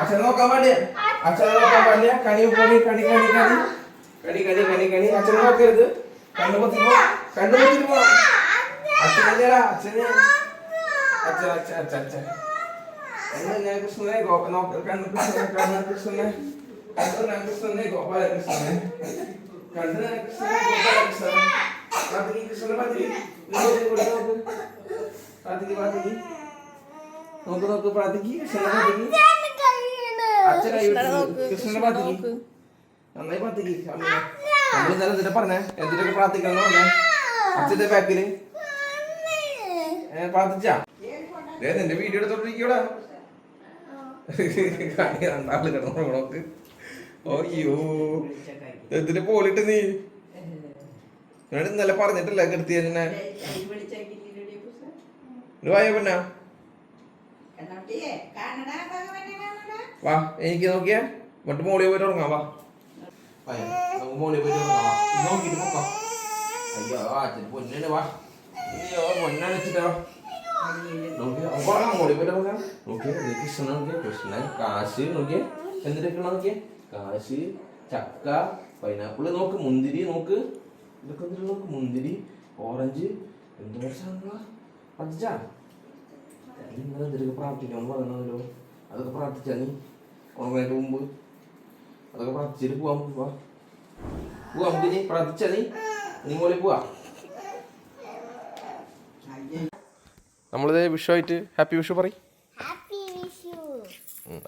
അച്ഛനെ നോക്കാൻ വേണ്ടിയ അച്ഛനെ നോക്കാൻ വേണ്ടിയ കണി പോണി കണി കണി കണി കണി കണി കണി കണി അച്ഛനെ നോക്കരുത് കണ്ണു പൊത്തിപ്പോ കണ്ണു പൊത്തിപ്പോ അച്ഛനെ അച്ഛനെ അച്ഛൻ അച്ഛൻ അച്ഛൻ അച്ഛൻ ഞാൻ കൃഷ്ണനെ കണ്ണു കൃഷ്ണനെ കണ്ണു കൃഷ്ണനെ കൃഷ്ണനെ ഗോപാലകൃഷ്ണനെ കണ്ണു കൃഷ്ണനെ ഗോപാലകൃഷ്ണനെ പാത്തിക്ക് കൃഷ്ണനെ പാത്തിക്ക് പാത്തിക്ക് പാത്തിക്ക് നോക്ക് നോക്ക് പ്രാർത്ഥിക്ക് കൃഷ്ണനെ പാത്തിക്ക് അച്ഛനായി കൃഷ്ണനെ പ്രാർത്ഥിക്ക് നന്നായി പ്രാർത്ഥിക്ക് നമ്മൾ ഇന്നലെ എന്തിനാ പറഞ്ഞേ എന്തിനൊക്കെ പ്രാർത്ഥിക്കണം പറഞ്ഞേ അച്ഛന്റെ ബാക്കില് പ്രാർത്ഥിച്ചാ നിന്റെ വീഡിയോ എടുത്തോണ്ടിരിക്കൂടാ രണ്ടാള് കിടന്നു നോക്ക് അയ്യോ എന്തിന് പോലിട്ട് നീ എന്നോട് ഇന്നലെ പറഞ്ഞിട്ടില്ല കൃത്യ എന്നെ വായ പെണ്ണ വാ എനിക്ക് നോക്കിയാ മറ്റു മോളിൽ പോയിട്ട് ഉറങ്ങാം വാ നമുക്ക് മോളിൽ പോയിട്ട് ഉറങ്ങാം വാ നോക്കിട്ട് നോക്കാം അയ്യോ അച്ഛൻ പൊന്നാണ് വാ അയ്യോ പൊന്നാണ് വെച്ചിട്ടാ മോളിൽ പോയിട്ട് ഉറങ്ങാം നോക്കിയാ കൃഷ്ണൻ നോക്കിയാ കൃഷ്ണൻ കാശ് നോക്കിയാ എന്തിനൊക്കെ നോക്കിയാ കാശ് ചക്ക പൈനാപ്പിള് നോക്ക് മുന്തിരി നോക്ക് ഇതൊക്കെ എന്തിനാ നോക്ക് മുന്തിരി ഓറഞ്ച് എന്തൊക്കെ സാധനങ്ങളാ പതിച്ചാ ഇന്നലെ എന്തൊക്കെ പ്രാർത്ഥിക്കണം പറഞ്ഞല്ലോ അതൊക്കെ പ്രാർത്ഥിച്ചാ നീ ഉറങ്ങുന്നതിന് മുമ്പ് അതൊക്കെ പ്രാർത്ഥിച്ചിട്ട് പോവാം പോവാ നമുക്ക് നീ പ്രാർത്ഥിച്ചാ നീ മോളിൽ പോവാ നമ്മളിത് വിഷുവായിട്ട് ഹാപ്പി വിഷു പറയും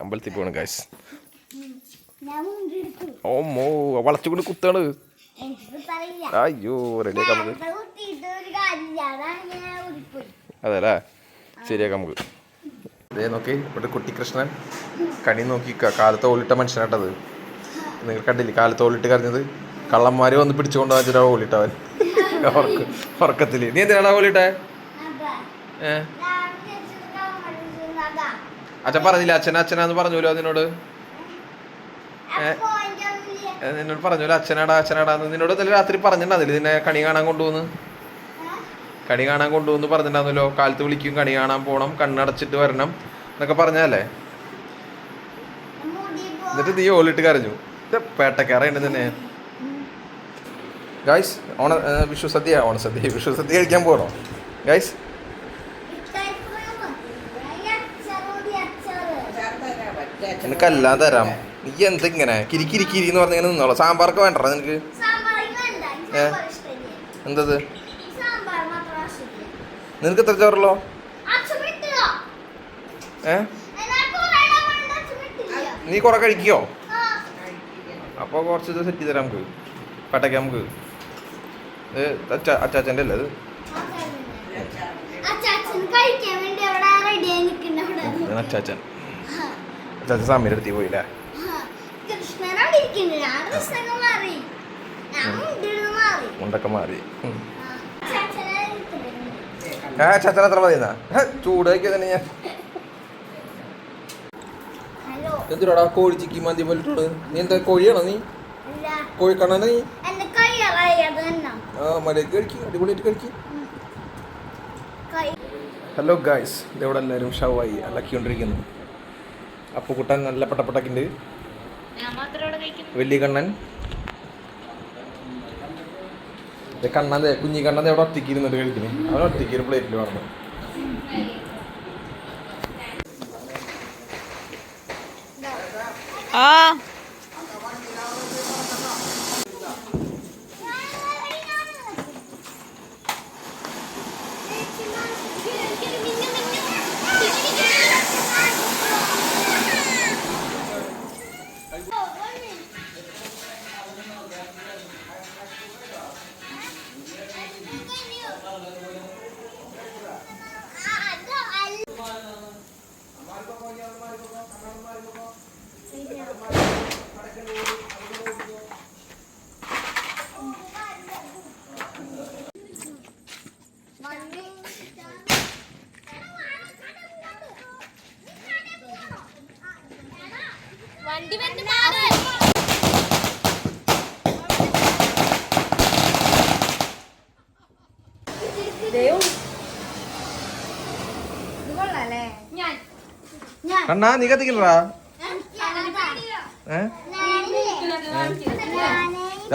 അമ്പലത്തിൽ പോകണം ഗൈസ് ഓമോ വളച്ചുകൊണ്ട് കുത്താണ് അയ്യോ റെഡിയാക്കാം നമുക്ക് അതെല്ലേ ശരിയാക്കാം നമുക്ക് അതേ നോക്കി ഇവിടെ കുട്ടിക്കൃഷ്ണൻ കണി നോക്കി കാലത്ത് ഓലിട്ട മനുഷ്യനാട്ടത് നിങ്ങൾ കണ്ടില്ലേ കാലത്ത് ഓലിട്ട് കരഞ്ഞത് കള്ളന്മാര് വന്ന് പിടിച്ചുകൊണ്ട് വെച്ചിട്ടാ ഓലിട്ടവൻ ഉറക്കത്തില് നീ എന്തിനാടാ ഓലിട്ടെ അച്ഛൻ പറഞ്ഞില്ല അച്ഛനാന്ന് പറഞ്ഞല്ലോ അതിനോട് നിന്നോട് പറഞ്ഞല്ലോ അച്ഛനാടാന്ന് നിന്നോട് ഇന്നലെ രാത്രി പറഞ്ഞിട്ടുണ്ടാവില്ലേ നിന്നെ കണി കാണാൻ കൊണ്ടുപോകുന്നു പറഞ്ഞിട്ടുണ്ടായിരുന്നല്ലോ കാലത്ത് വിളിക്കും കണി കാണാൻ പോണം കണ്ണടച്ചിട്ട് വരണം എന്നൊക്കെ പറഞ്ഞല്ലേ എന്നിട്ട് നീ ഓലിട്ട് കരഞ്ഞു പേട്ടക്കാറുണ്ട് തന്നെ ഗൈസ് വിഷു സദ്യ കഴിക്കാൻ പോകണോ ഗൈസ് നിനക്കെല്ലാം തരാം നീ എന്തിങ്ങനെ കിരിക്കിരിക്കിരി എന്ന് പറഞ്ഞിങ്ങനെ നിന്നോളാം സാമ്പാർക്ക് വേണ്ടടാ നിനക്ക് എന്തത് നിനക്ക് എത്ര ചോറുള്ളോ നീ കുറെ കഴിക്കോ അപ്പൊ കുറച്ച് ഇത് സെറ്റ് ചെയ്ത് തരാം നമുക്ക് പട്ടയ്ക്ക് നമുക്ക് അച്ചാച്ചൻ്റെ അല്ലേ അത് അച്ചാച്ചൻ സാമ്യയുടെ അടുത്ത് പോയില്ലേ മുണ്ടൊക്കെ മാറി ചച്ചൻ എത്ര മതി ചൂടാക്കിയ തന്നെ ഞാൻ എന്തിനാടാ കോഴി ചിക്കി മന്തി പോലിട്ടോട് നീ എന്താ കോഴിയാണോ നീ കോഴിക്കണ്ണ നീ ആ മര്യാദക്ക് കഴിക്കും അടിപൊളിയായിട്ട് കഴിക്കും ഹലോ ഗായ്സ് ഇതെവിടെ എല്ലാവരും ഷവായി അലക്കിക്കൊണ്ടിരിക്കുന്നു അപ്പുക്കുട്ടൻ നല്ല പട്ടപ്പട്ടക്കുണ്ട് വലിയ കണ്ണൻ കണ്ണൻ കുഞ്ഞി കണ്ണൻ എവിടെ ഒറ്റയ്ക്ക് ഇരുന്നിട്ട് കഴിക്കുന്നു അവൻ ഒറ്റയ്ക്ക് ഒരു പ്ലേറ്റിൽ പറഞ്ഞു വണ്ടി വന്ന് മാറ് കണ്ണാ നീ കത്തിക്കണ്ടാ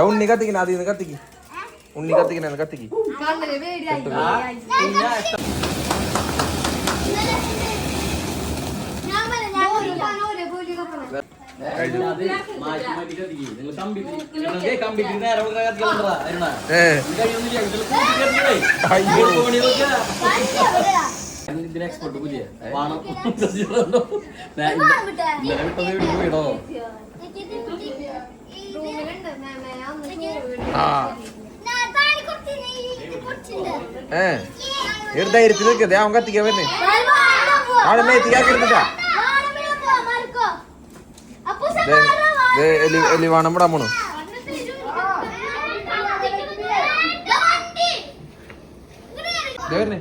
ഉണ്ണി കത്തിക്കണ ആദ്യം കത്തിക്ക് ഉണ്ണി കത്തിക്കണ കത്തിക്ക് എക്സ്പോർട്ട് പുതിയ ധൈര്യത്തിൽ നിൽക്കതേ അവൻ കത്തിക്കാൻ വരുന്നേ അവിടെ മേത്തിക്കാക്കിരുന്നിട്ടാ എലി വേണം ഇവിടെ പോണു വരുന്നേ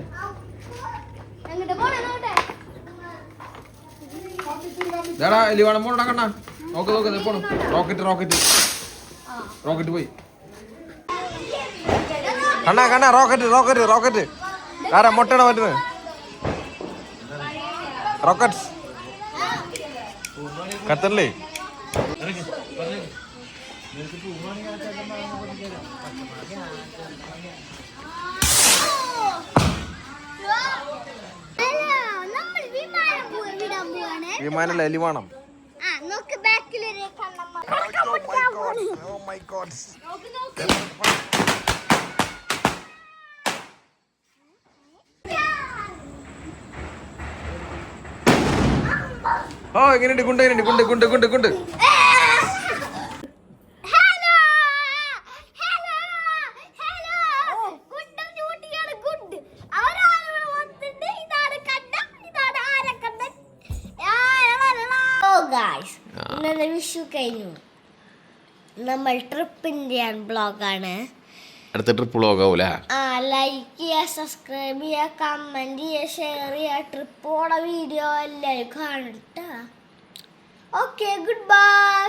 ടാ എലി വേണം പോണ കണ്ണാ നോക്ക് നോക്ക് പോണു റോക്കറ്റ് റോക്കറ്റ് റോക്കറ്റ് പോയി കണ്ണാ കണ്ണാ റോക്കറ്റ് റോക്കറ്റ് റോക്കറ്റ് ആരാ മുട്ടണ പറ്റുന്നത് റോക്കറ്റ് കത്തല്ലേ വിമാനല്ല എലി വേണം ഓ എങ്ങനെയുണ്ട് ഗുണ്ട് എങ്ങനെയുണ്ട് ഗുണ്ട് ഗുണ്ട് ഗുണ്ട് ഗുണ്ട് ഇന്നലെ വിഷു കഴിഞ്ഞു നമ്മൾ ട്രിപ്പിന്റെ ബ്ലോഗാണ് അടുത്ത ട്രിപ്പ് വ്ളോഗാവൂല ലൈക്ക് ചെയ്യുക സബ്സ്ക്രൈബ് ചെയ്യുക കമന്റ് ചെയ്യുക ഷെയർ ചെയ്യുക ട്രിപ്പ് പോണ വീഡിയോ എല്ലാവരും കാണട്ടാ ഓക്കെ ഗുഡ് ബൈ